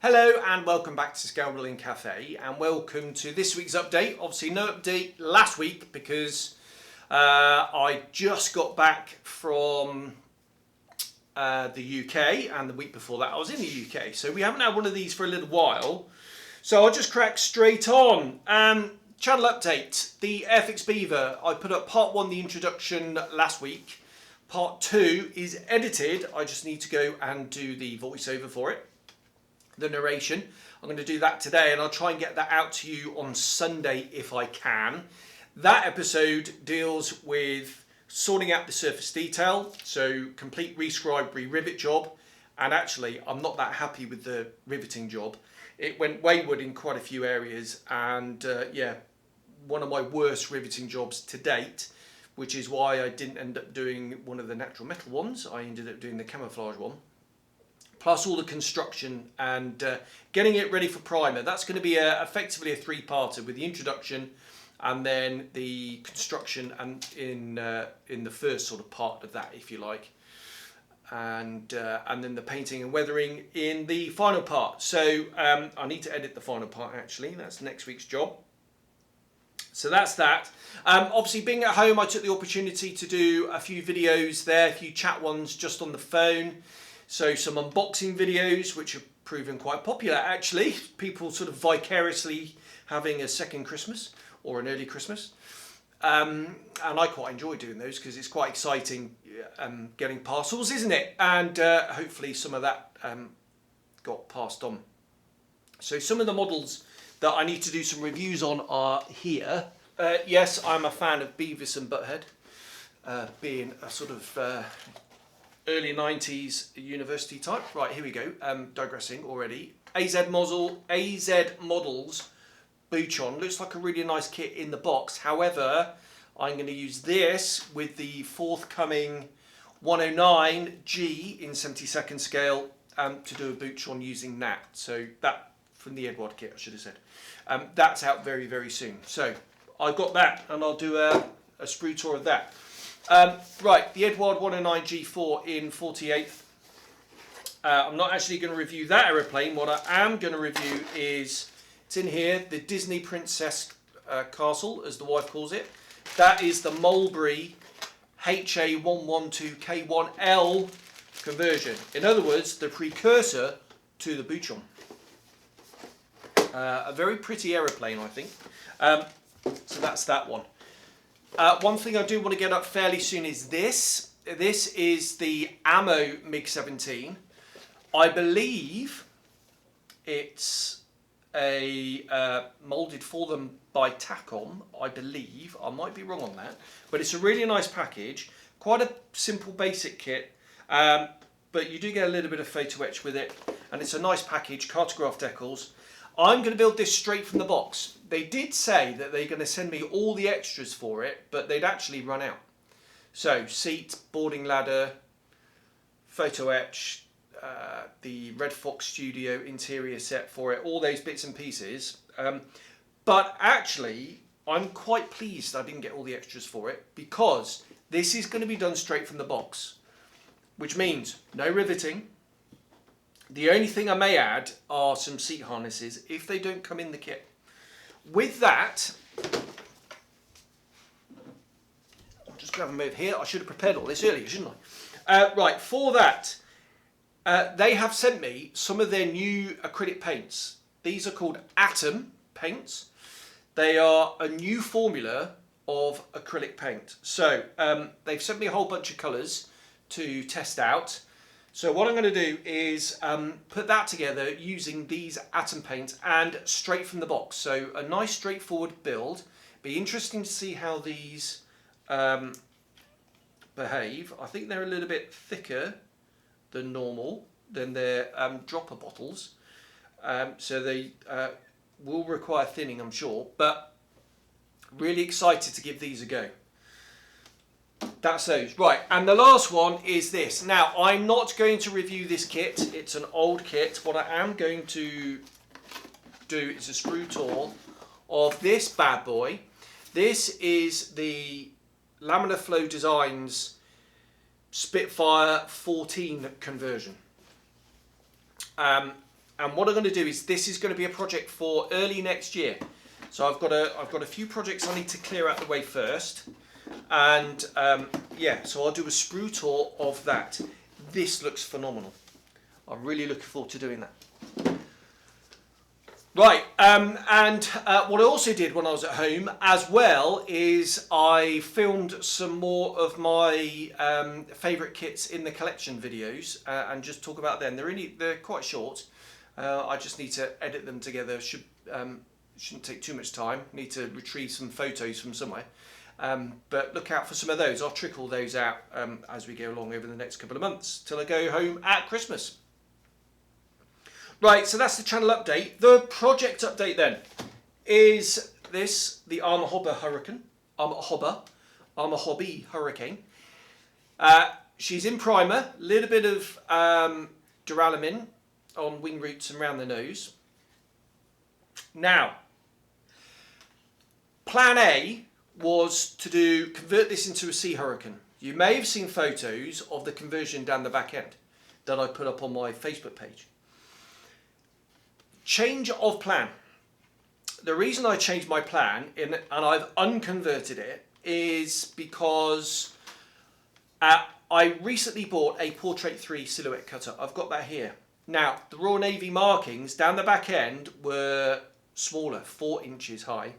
Hello and welcome back to Scale Building Cafe, and welcome to this week's update. Obviously no update last week because I just got back from the UK, and the week before that I was in the UK, so we haven't had one of these for a little while. So I'll just crack straight on. Channel update, the Airfix Beaver. I put up part 1, the introduction, last week. Part 2 is edited. I just need to go and do the voiceover for it, the narration. I'm going to do that today, and I'll try and get that out to you on Sunday if I can. That episode deals with sorting out the surface detail, so complete rescribe, re-rivet job. And actually, I'm not that happy with the riveting job. It went wayward in quite a few areas, and yeah, one of my worst riveting jobs to date, which is why I didn't end up doing one of the natural metal ones. I ended up doing the camouflage one. Plus all the construction and getting it ready for primer. That's going to be effectively a 3-parter with the introduction and then the construction and in the first sort of part of that, if you like. And then the painting and weathering in the final part. So I need to edit the final part actually. That's next week's job. So that's that. Obviously being at home, I took the opportunity to do a few videos there, a few chat ones just on the phone. So some unboxing videos, which have proven quite popular actually. People sort of vicariously having a second Christmas or an early Christmas. And I quite enjoy doing those because it's quite exciting getting parcels, isn't it? And hopefully some of that got passed on. So some of the models that I need to do some reviews on are here. Yes, I'm a fan of Beavis and Butthead, being a sort of early 90s university type. Right, here we go. Digressing already. AZ Models Buchon. Looks like a really nice kit in the box. However, I'm going to use this with the forthcoming 109G in 72nd scale to do a Buchon using that. So that from the Edward kit, I should have said. That's out very, very soon. So I've got that, and I'll do a sprue tour of that. Right, the Edward 109G4 in 48th. I'm not actually going to review that aeroplane. What I am going to review is, it's in here, the Disney Princess Castle, as the wife calls it. That is the Mulberry HA112K1L conversion. In other words, the precursor to the Buchon. A very pretty aeroplane, I think. So that's that one. One thing I do want to get up fairly soon is this. This is the Ammo MiG-17. I believe it's a moulded for them by Takom, I believe. I might be wrong on that. But it's a really nice package. Quite a simple basic kit. But you do get a little bit of photo etch with it. And it's a nice package, cartograph decals. I'm going to build this straight from the box. They did say that they're going to send me all the extras for it, but they'd actually run out. So seat, boarding ladder, photo etch, the Red Fox Studio interior set for it, all those bits and pieces. But actually, I'm quite pleased I didn't get all the extras for it, because this is going to be done straight from the box, which means no riveting. The only thing I may add are some seat harnesses if they don't come in the kit. With that, I'll just grab them over here. I should have prepared all this earlier, shouldn't I? Right, for that, they have sent me some of their new acrylic paints. These are called Atom paints. They are a new formula of acrylic paint. So they've sent me a whole bunch of colours to test out. So what I'm going to do is put that together using these Atom paints and straight from the box. So a nice straightforward build. Be interesting to see how these behave. I think they're a little bit thicker than normal, than their dropper bottles. So they will require thinning, I'm sure. But really excited to give these a go. That's those. Right, and the last one is this. Now, I'm not going to review this kit. It's an old kit. What I am going to do is a sprue tour of this bad boy. This is the Laminar Flow Designs Spitfire 14 conversion. And what I'm going to do is, this is going to be a project for early next year. So I've got a few projects I need to clear out the way first. And yeah, so I'll do a sprue tour of that. This looks phenomenal. I'm really looking forward to doing that. Right, what I also did when I was at home as well is I filmed some more of my favourite kits in the collection videos and just talk about them. They're quite short. I just need to edit them together. Shouldn't take too much time. Need to retrieve some photos from somewhere. But look out for some of those. I'll trickle those out as we go along over the next couple of months till I go home at Christmas. Right, so that's the channel update. The project update then is this, the Arma Hurricane. Arma Hurricane. She's in primer, a little bit of duralumin on wing roots and around the nose. Now, plan A was to convert this into a Sea Hurricane. You may have seen photos of the conversion down the back end that I put up on my Facebook page. Change of plan. The reason I changed my plan and I've unconverted it is because I recently bought a Portrait 3 silhouette cutter. I've got that here. Now, the Royal Navy markings down the back end were smaller, 4 inches high.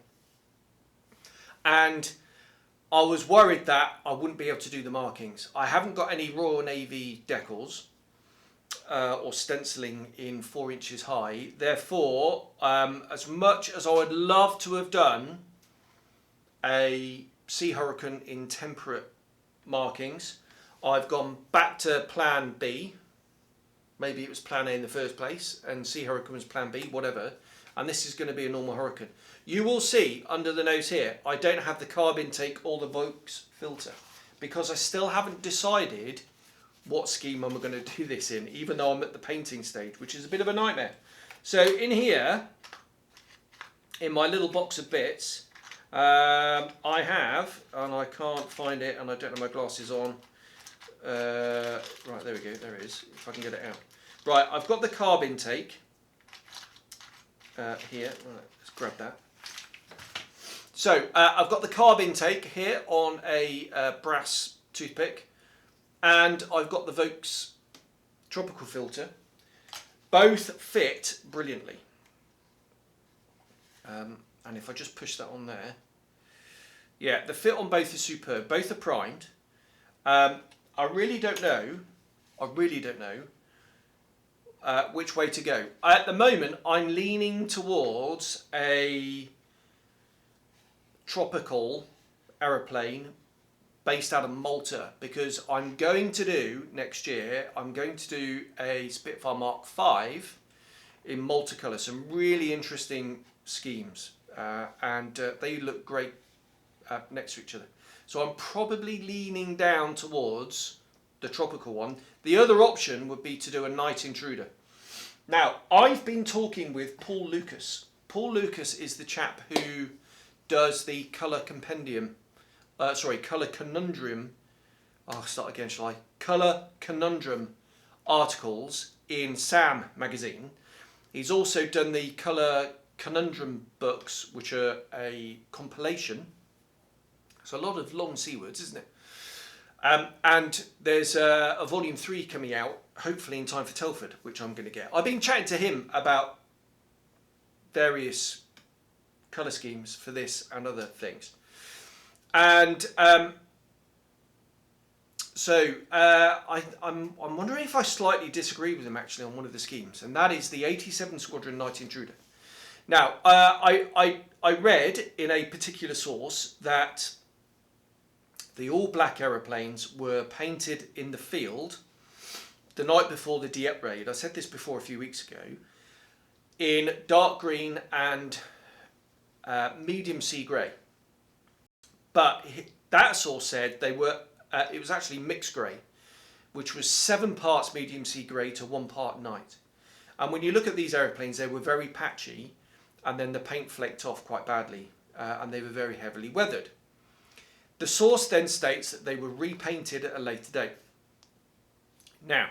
And I was worried that I wouldn't be able to do the markings. I haven't got any Royal Navy decals or stenciling in 4 inches high. Therefore, as much as I would love to have done a Sea Hurricane in temperate markings, I've gone back to plan B. Maybe it was plan A in the first place and Sea Hurricane was plan B, whatever. And this is going to be a normal Hurricane. You will see under the nose here, I don't have the carb intake or the Vokes filter because I still haven't decided what scheme I'm going to do this in, even though I'm at the painting stage, which is a bit of a nightmare. So in here, in my little box of bits, I have, and I can't find it, and I don't have my glasses on. Right, there we go, there it is, if I can get it out. Right, I've got the carb intake here. Right, let's grab that. So I've got the carb intake here on a brass toothpick. And I've got the Vokes tropical filter. Both fit brilliantly. And if I just push that on there. Yeah, the fit on both is superb. Both are primed. I really don't know which way to go. At the moment, I'm leaning towards a tropical aeroplane based out of Malta because I'm going to do next year, I'm going to do a Spitfire Mark V in multicolour, some really interesting schemes and they look great next to each other. So I'm probably leaning down towards the tropical one. The other option would be to do a Night Intruder. Now, I've been talking with Paul Lucas. Paul Lucas is the chap who does the Colour Compendium. Colour Conundrum. I'll start again, shall I? Colour Conundrum articles in Sam magazine. He's also done the Colour Conundrum books, which are a compilation. It's a lot of long C words, isn't it? And there's a volume 3 coming out, hopefully in time for Telford, which I'm going to get. I've been chatting to him about various colour schemes for this and other things. And I'm wondering if I slightly disagree with him actually on one of the schemes, and that is the 87 Squadron Night Intruder. Now, I read in a particular source that the all-black aeroplanes were painted in the field the night before the Dieppe raid. I said this before a few weeks ago, in dark green and medium sea grey. But that source said they were, it was actually mixed grey, which was 7 parts medium sea grey to 1 part night. And when you look at these aeroplanes, they were very patchy, and then the paint flaked off quite badly, and they were very heavily weathered. The source then states that they were repainted at a later date. Now,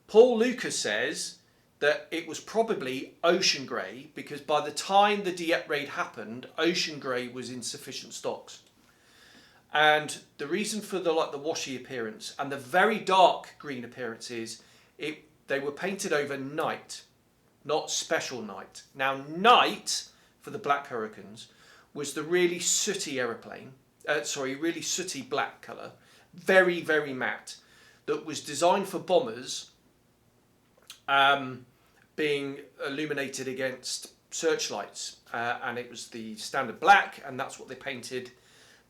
Paul Lucas says that it was probably ocean grey, because by the time the Dieppe raid happened, ocean grey was in sufficient stocks. And the reason for the washy appearance and the very dark green appearance is they were painted over night, not special night. Now, night for the Black Hurricanes was the really sooty really sooty black colour, very, very matte, that was designed for bombers, being illuminated against searchlights, and it was the standard black, and that's what they painted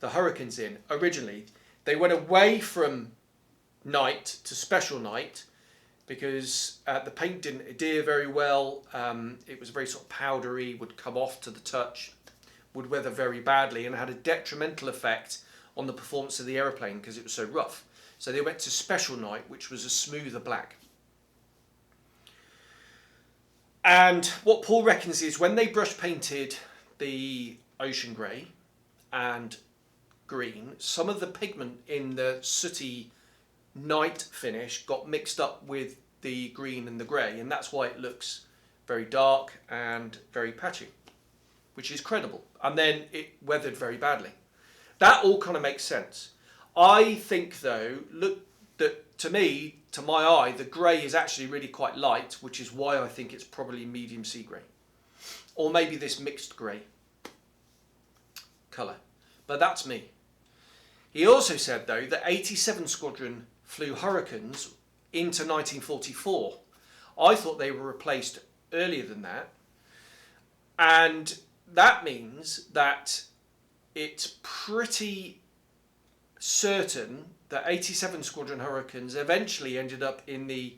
the Hurricanes in originally. They went away from night to special night because the paint didn't adhere very well. It was very sort of powdery, would come off to the touch, would weather very badly, and had a detrimental effect on the performance of the aeroplane because it was so rough. So they went to special night, which was a smoother black. And what Paul reckons is when they brush painted the ocean grey and green, some of the pigment in the sooty night finish got mixed up with the green and the grey, and that's why it looks very dark and very patchy, which is credible. And then it weathered very badly. That all kind of makes sense. I think though, to my eye, the grey is actually really quite light, which is why I think it's probably medium sea grey, or maybe this mixed grey colour. But that's me. He also said, though, that 87 Squadron flew Hurricanes into 1944. I thought they were replaced earlier than that. And that means that it's pretty certain that 87 Squadron Hurricanes eventually ended up in the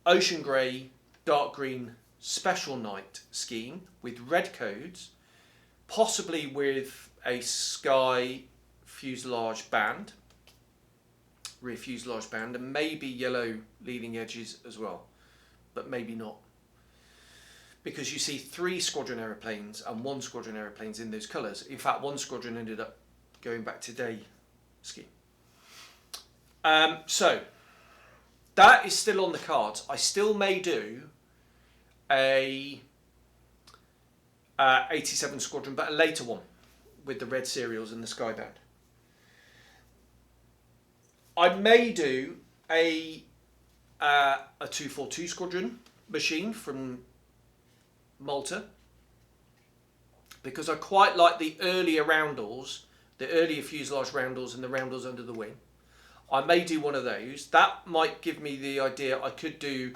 ocean grey, dark green special night scheme with red codes, possibly with a sky fuselage band, rear fuselage band, and maybe yellow leading edges as well, but maybe not, because you see 3 squadron aeroplanes and 1 squadron aeroplanes in those colours. In fact, 1 squadron ended up going back to day scheme. So that is still on the cards. I still may do a 87 Squadron, but a later one with the red serials and the skyband. I may do a 242 Squadron machine from Malta, because I quite like the earlier roundels, the earlier fuselage roundels and the roundels under the wing. I may do one of those. That might give me the idea I could do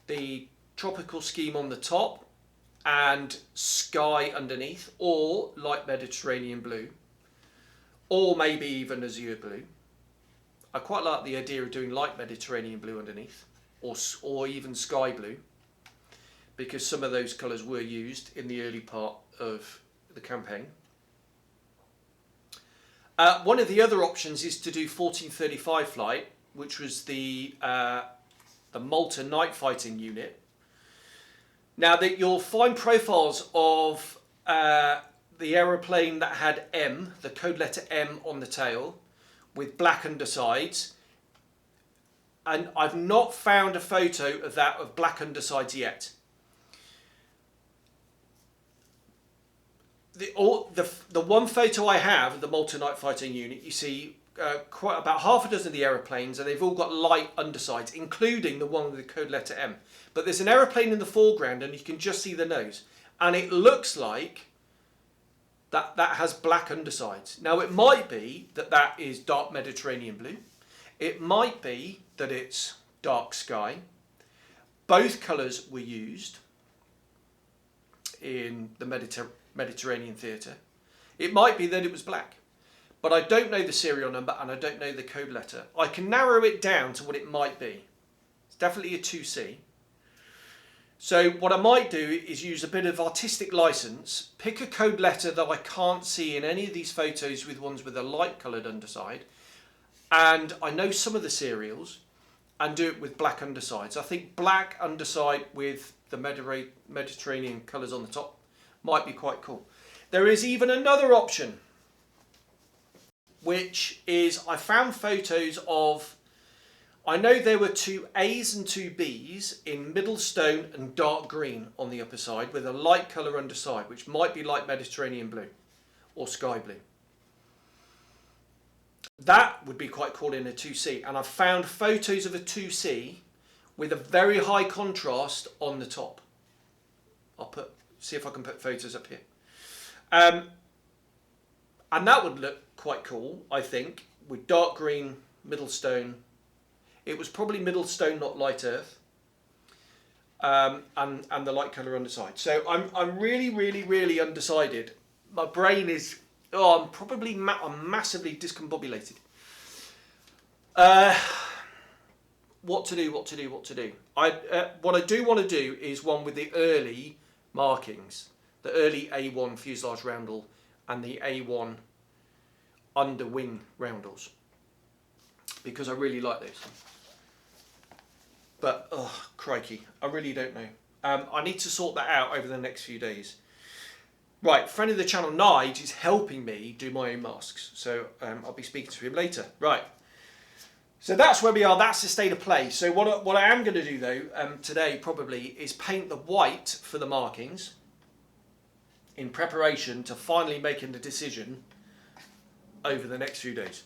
the tropical scheme on the top and sky underneath, or light Mediterranean blue, or maybe even azure blue. I quite like the idea of doing light Mediterranean blue underneath, or even sky blue, because some of those colours were used in the early part of the campaign. One of the other options is to do 1435 flight, which was the Malta night fighting unit. Now that you'll find profiles of the aeroplane that had M, the code letter M on the tail, with black undersides, and I've not found a photo of that of black undersides yet. The one photo I have of the Malta night fighting unit, you see quite about half a dozen of the aeroplanes, and they've all got light undersides, including the one with the code letter M. But there's an aeroplane in the foreground, and you can just see the nose, and it looks like that has black undersides. Now it might be that is dark Mediterranean blue. It might be that it's dark sky. Both colours were used in the Mediterranean theatre. It might be that it was black, but I don't know the serial number and I don't know the code letter. I can narrow it down to what it might be. It's definitely a 2C. So what I might do is use a bit of artistic license, pick a code letter that I can't see in any of these photos with ones with a light coloured underside, and I know some of the serials, and do it with black undersides. I think black underside with the Mediterranean colours on the top might be quite cool. There is even another option, which is I found photos of I know there were 2 A's and 2 B's in middle stone and dark green on the upper side with a light colour underside, which might be like Mediterranean blue or sky blue. That would be quite cool in a 2C, and I've found photos of a 2C with a very high contrast on the top. I'll see if I can put photos up here. And that would look quite cool, I think, with dark green, middle stone. It was probably middle stone, not light earth, and the light colour underside. So I'm really undecided. My brain is, I'm probably I'm massively discombobulated. What to do? What to do? What I do want to do is one with the early markings, the early A1 fuselage roundel and the A1 under wing roundels, because I really like those. But, oh, crikey, I really don't know. I need to sort that out over the next few days. Right, friend of the channel, Nige, is helping me do my own masks. So I'll be speaking to him later. Right, so that's where we are. That's the state of play. So what I am going to do, though, today probably, is paint the white for the markings in preparation to finally making the decision over the next few days.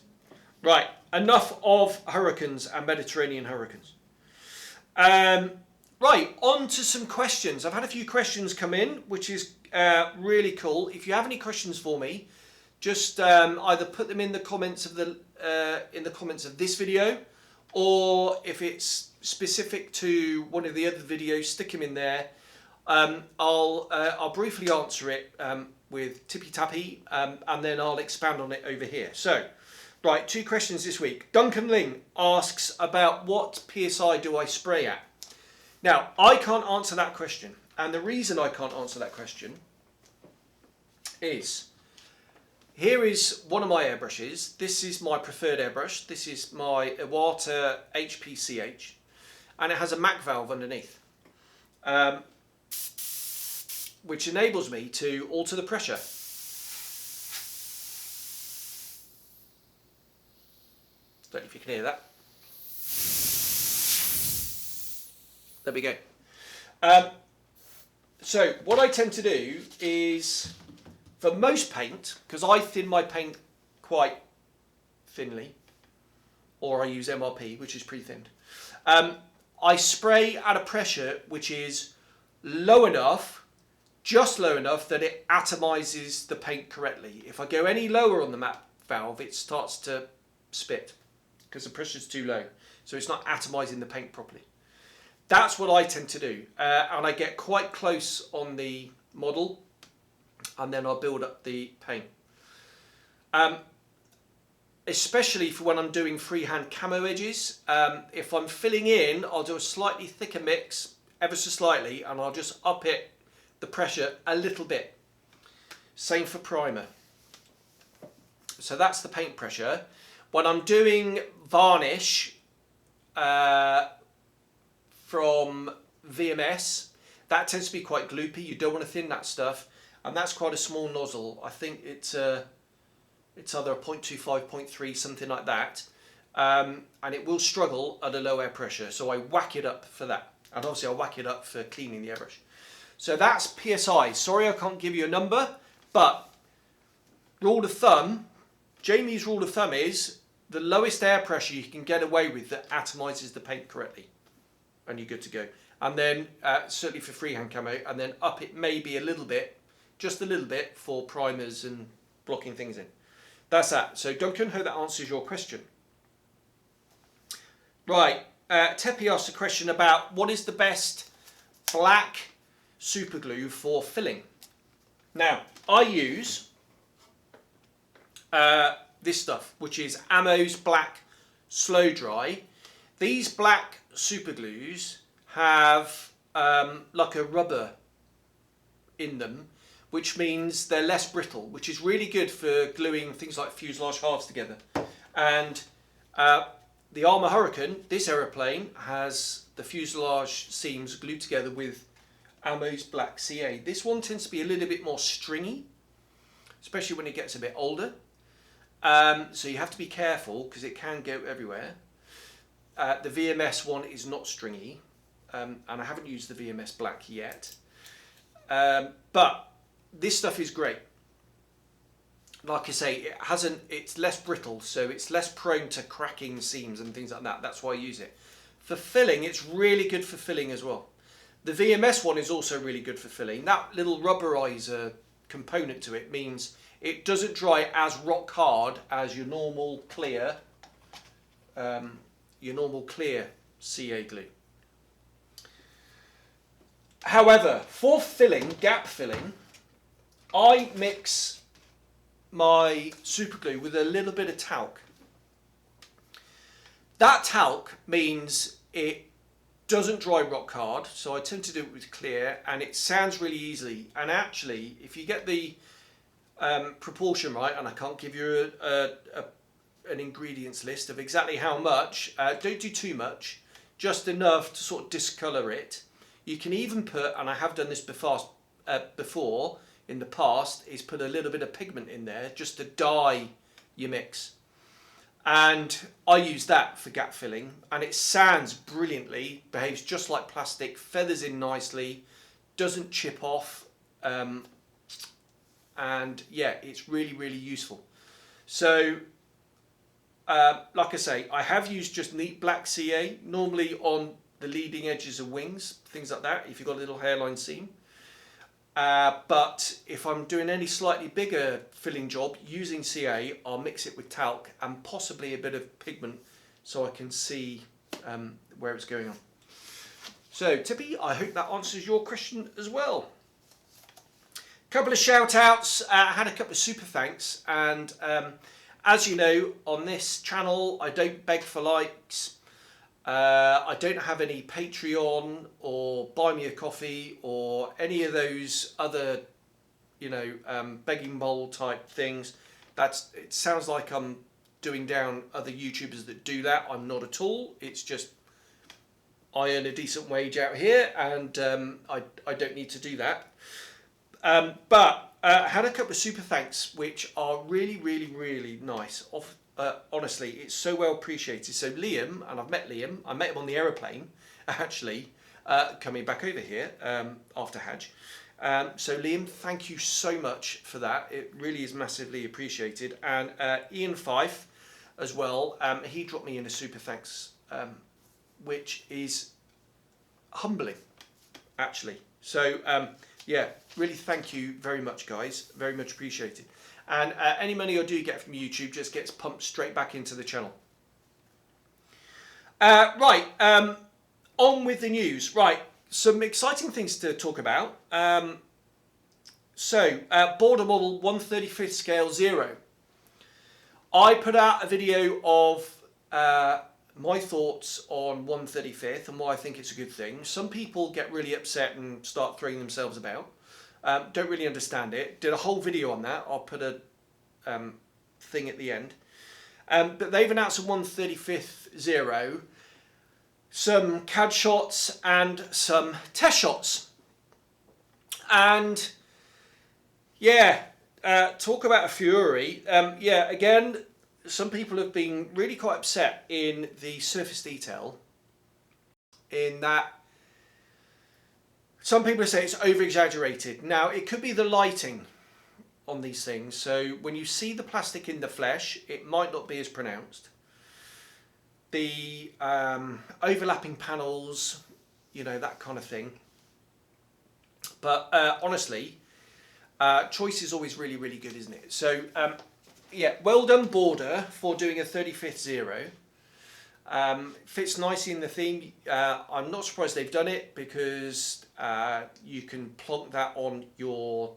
Right, enough of hurricanes and Mediterranean hurricanes. Right, on to some questions. I've had a few questions come in, which is really cool. If you have any questions for me, just either put them in the comments of this video, or if it's specific to one of the other videos, stick them in there. I'll briefly answer it with tippy tappy, and then I'll expand on it over here. So, right, 2 questions this week. Duncan Ling asks about what PSI do I spray at? Now, I can't answer that question, and the reason I can't answer that question is, here is one of my airbrushes. This is my preferred airbrush. This is my Iwata HPCH, and it has a MAC valve underneath, which enables me to alter the pressure. Don't know if you can hear that. There we go. So what I tend to do is, for most paint, because I thin my paint quite thinly, or I use MRP, which is pre-thinned, I spray at a pressure which is low enough, just low enough that it atomizes the paint correctly. If I go any lower on the MAC valve, it starts to spit because the pressure's too low. So it's not atomizing the paint properly. That's what I tend to do. And I get quite close on the model, and then I'll build up the paint. Especially for when I'm doing freehand camo edges. If I'm filling in, I'll do a slightly thicker mix, ever so slightly, and I'll just up it, the pressure, a little bit. Same for primer. So that's the paint pressure. When I'm doing varnish from VMS, that tends to be quite gloopy. You don't want to thin that stuff, and that's quite a small nozzle. I think it's either a 0.25, 0.3, something like that, and it will struggle at a low air pressure, so I whack it up for that, and obviously I whack it up for cleaning the airbrush. So that's PSI. Sorry I can't give you a number, but rule of thumb, Jamie's rule of thumb is the lowest air pressure you can get away with that atomizes the paint correctly, and you're good to go. And then certainly for freehand camo, and then up it maybe a little bit, just a little bit, for primers and blocking things in. That's that. So Duncan, hope that answers your question. Right, Tepi asked a question about what is the best black super glue for filling. Now, I use this stuff, which is Ammo's Black Slow Dry. These black super glues have like a rubber in them, which means they're less brittle, which is really good for gluing things like fuselage halves together. And the Arma Hurricane, this aeroplane, has the fuselage seams glued together with Ammo's Black CA. This one tends to be a little bit more stringy, especially when it gets a bit older. So you have to be careful because it can go everywhere. the VMS one is not stringy, and I haven't used the VMS black yet. But this stuff is great. Like I say, it's less brittle, so it's less prone to cracking seams and things like that. That's why I use it. For filling, it's really good for filling as well. The VMS one is also really good for filling. That little rubberizer component to it means it doesn't dry as rock hard as your normal clear CA glue. However, for filling, gap filling, I mix my super glue with a little bit of talc. That talc means it doesn't dry rock hard, so I tend to do it with clear, and it sands really easily. And actually, if you get the proportion right, and I can't give you an ingredients list of exactly how much, don't do too much, just enough to sort of discolour it. You can even put, and I have done this before in the past, is put a little bit of pigment in there just to dye your mix. And I use that for gap filling, and it sands brilliantly, behaves just like plastic, feathers in nicely, doesn't chip off, and yeah, it's really, really useful. So like I say, I have used just neat black CA, normally on the leading edges of wings, things like that, if you've got a little hairline seam. But if I'm doing any slightly bigger filling job using CA, I'll mix it with talc and possibly a bit of pigment so I can see where it's going on. So Tippy, I hope that answers your question as well. Couple of shout outs, I had a couple of super thanks, and as you know, on this channel I don't beg for likes. I don't have any Patreon or Buy Me a Coffee or any of those other, begging bowl type things. It sounds like I'm doing down other YouTubers that do that. I'm not at all. It's just I earn a decent wage out here, and I don't need to do that. But I had a couple of super thanks, which are really, really, really nice. Honestly, it's so well appreciated. So Liam, and I've met Liam, I met him on the aeroplane, actually, coming back over here after Hajj. So Liam, thank you so much for that. It really is massively appreciated. And Ian Fife as well, he dropped me in a super thanks, which is humbling, actually. So yeah, really thank you very much, guys. Very much appreciated. And any money I do get from YouTube just gets pumped straight back into the channel. Right, on with the news. Right, some exciting things to talk about. Border model 1/35th scale 0. I put out a video of my thoughts on 1/35th and why I think it's a good thing. Some people get really upset and start throwing themselves about. Don't really understand it. Did a whole video on that. I'll put a thing at the end. But they've announced a 1/35th 0, some CAD shots and some test shots. And yeah, talk about a fury. Yeah, again, some people have been really quite upset in the surface detail, in that some people say it's over-exaggerated. Now, it could be the lighting on these things. So when you see the plastic in the flesh, it might not be as pronounced. The overlapping panels, that kind of thing. But honestly, choice is always really, really good, isn't it? So yeah, well done Border for doing a 35th 0. Fits nicely in the theme. I'm not surprised they've done it, because you can plonk that on your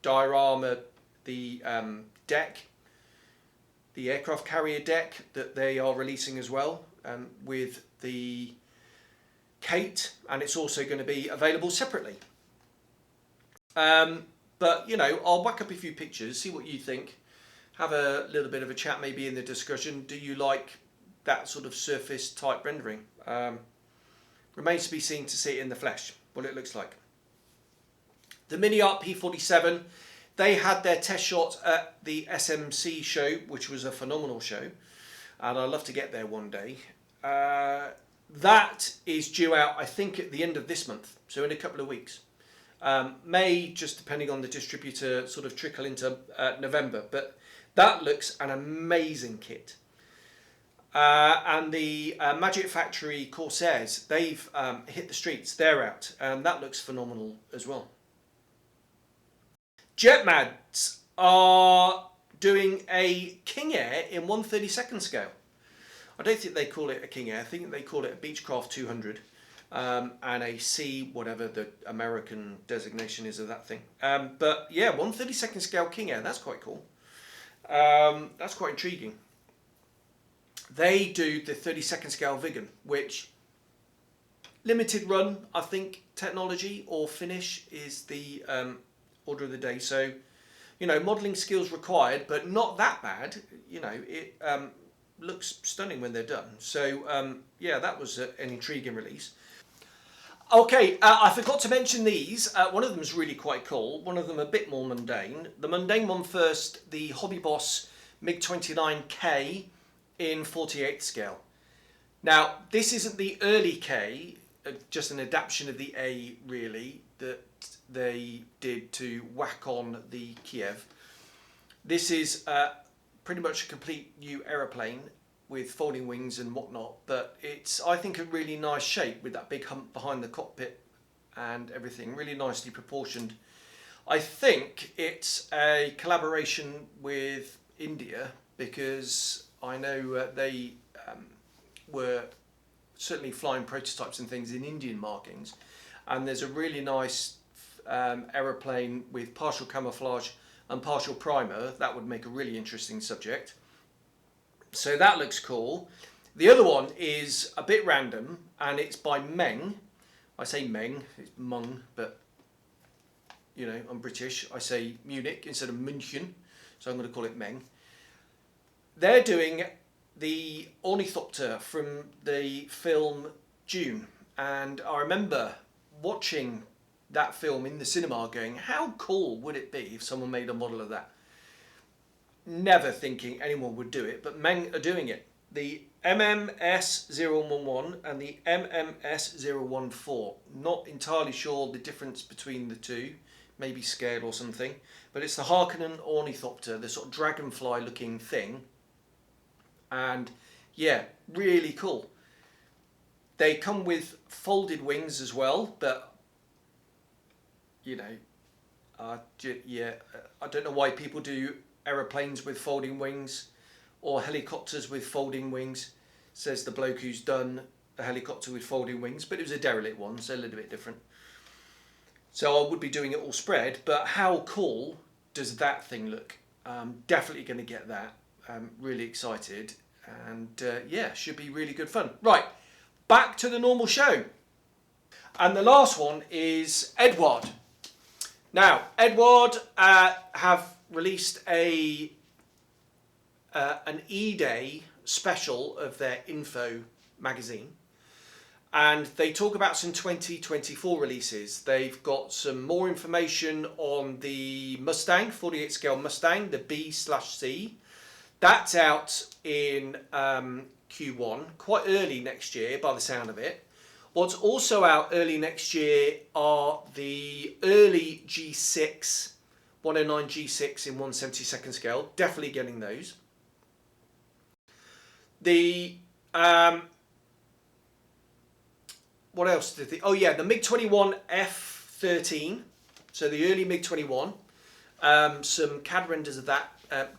diorama, the deck, the aircraft carrier deck that they are releasing as well, with the Kate, and it's also going to be available separately. But I'll whack up a few pictures, see what you think, have a little bit of a chat maybe in the discussion. Do you like that sort of surface type rendering? Remains to be seen to see it in the flesh, what it looks like. The Mini Art P47, they had their test shot at the SMC show, which was a phenomenal show, and I'd love to get there one day. that is due out, I think, at the end of this month, so in a couple of weeks. May, just depending on the distributor, sort of trickle into November, but that looks an amazing kit. And the Magic Factory Corsairs, they've hit the streets, they're out, and that looks phenomenal as well. Jetmads are doing a King Air in 1/32nd scale. I don't think they call it a King Air, I think they call it a Beechcraft 200, and a C, whatever the American designation is of that thing. But yeah, 1/32nd scale King Air, that's quite cool. That's quite intriguing. They do the 32nd scale Vigan, which limited run, I think, technology or finish is the order of the day. So, you know, modelling skills required, but not that bad. You know, it looks stunning when they're done. So, yeah, that was an intriguing release. Okay, I forgot to mention these. One of them is really quite cool. One of them a bit more mundane. The mundane one first, the Hobby Boss MiG-29K in 48th scale. Now, this isn't the early K, just an adaptation of the A, really, that they did to whack on the Kiev. This is pretty much a complete new aeroplane with folding wings and whatnot, but it's, I think, a really nice shape with that big hump behind the cockpit and everything, really nicely proportioned. I think it's a collaboration with India, because I know they were certainly flying prototypes and things in Indian markings, and there's a really nice aeroplane with partial camouflage and partial primer. That would make a really interesting subject. So that looks cool. The other one is a bit random, and it's by Meng. I say Meng, it's Mung, but you know, I'm British. I say Munich instead of München, so I'm going to call it Meng. They're doing the ornithopter from the film Dune, and I remember watching that film in the cinema going, how cool would it be if someone made a model of that? Never thinking anyone would do it, but Meng are doing it. The MMS-011 and the MMS-014. Not entirely sure the difference between the two, maybe scale or something, but it's the Harkonnen ornithopter, the sort of dragonfly looking thing. And yeah, really cool. They come with folded wings as well, but you know, yeah, I don't know why people do aeroplanes with folding wings or helicopters with folding wings, says the bloke who's done a helicopter with folding wings, but it was a derelict one, so a little bit different. So I would be doing it all spread, but how cool does that thing look? Definitely going to get that. Really excited, and yeah, should be really good fun. Right, back to the normal show. And the last one is Edward. Now, Edward have released an E-Day special of their info magazine, and they talk about some 2024 releases. They've got some more information on the Mustang, 48 scale Mustang, the B/C. That's out in Q1, quite early next year by the sound of it. What's also out early next year are the early G6, 109 G6 in 1/72nd scale. Definitely getting those. The what else did they? Oh yeah, the MiG-21 F-13. So the early MiG-21. Some CAD renders of that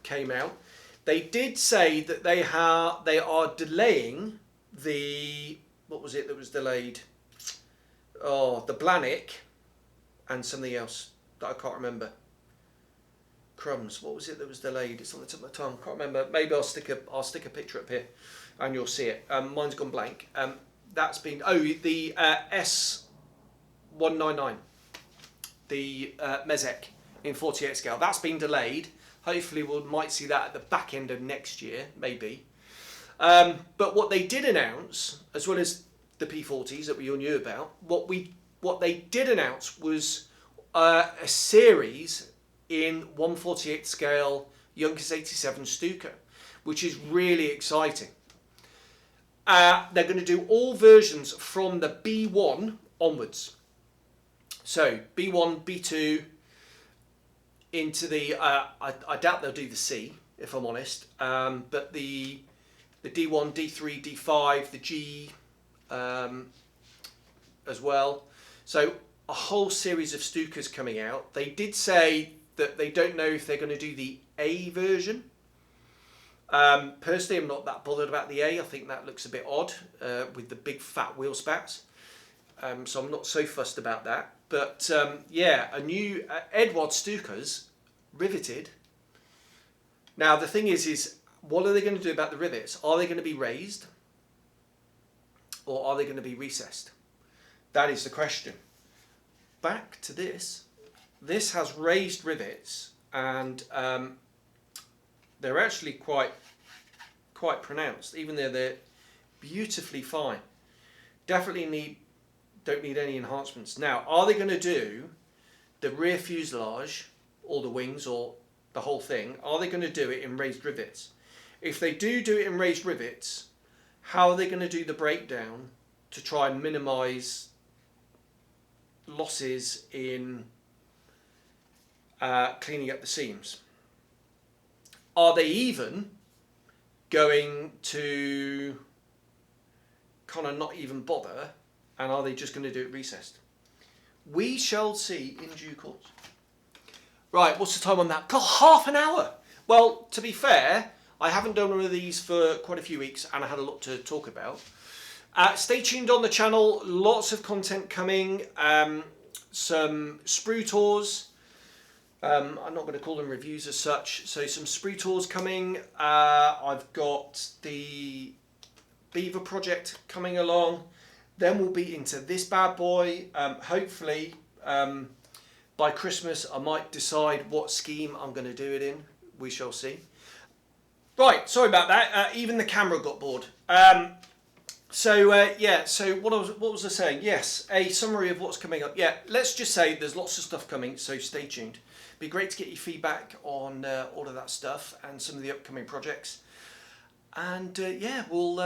came out. They did say that they are delaying the, what was it that was delayed? Oh, the Blanick and something else that I can't remember. Crumbs. What was it that was delayed? It's on the tip of my tongue. Can't remember. Maybe I'll stick a picture up here, and you'll see it. Mine's gone blank. That's been the S199, the Mezek in 48 scale. That's been delayed. Hopefully we might see that at the back end of next year, maybe. But what they did announce, as well as the P40s that we all knew about, what they did announce was a series in 1/48 scale Junkers 87 Stuka, which is really exciting. They're going to do all versions from the B1 onwards. So B1, B2 into the, I doubt they'll do the C, if I'm honest, but the D1, D3, D5, the G as well. So a whole series of Stukas coming out. They did say that they don't know if they're going to do the A version. Personally, I'm not that bothered about the A. I think that looks a bit odd with the big fat wheel spats. So I'm not so fussed about that. But yeah, a new Edward Stukas riveted. Now the thing is what are they going to do about the rivets? Are they going to be raised or are they going to be recessed? That is the question. Back to this. This has raised rivets and they're actually quite pronounced, even though they're beautifully fine. Definitely don't need any enhancements. Now, are they going to do the rear fuselage, or the wings, or the whole thing? Are they going to do it in raised rivets? If they do it in raised rivets, how are they going to do the breakdown to try and minimise losses in cleaning up the seams? Are they even going to kind of not even bother, and are they just going to do it recessed? We shall see in due course. Right, what's the time on that? God, half an hour! Well, to be fair, I haven't done one of these for quite a few weeks and I had a lot to talk about. Stay tuned on the channel, lots of content coming, some sprue tours. I'm not going to call them reviews as such, so some sprue tours coming. I've got the Beaver project coming along. Then we'll be into this bad boy. Hopefully by Christmas I might decide what scheme I'm going to do it in. We shall see. Right, sorry about that. Even the camera got bored. Yeah, so what was I saying? Yes, a summary of what's coming up. Yeah, let's just say there's lots of stuff coming, so stay tuned. Be great to get your feedback on all of that stuff and some of the upcoming projects. And yeah, we'll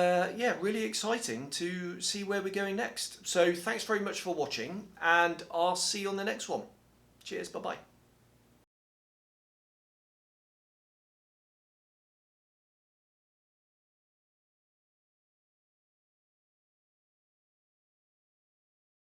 really exciting to see where we're going next. So thanks very much for watching, and I'll see you on the next one. Cheers, bye bye.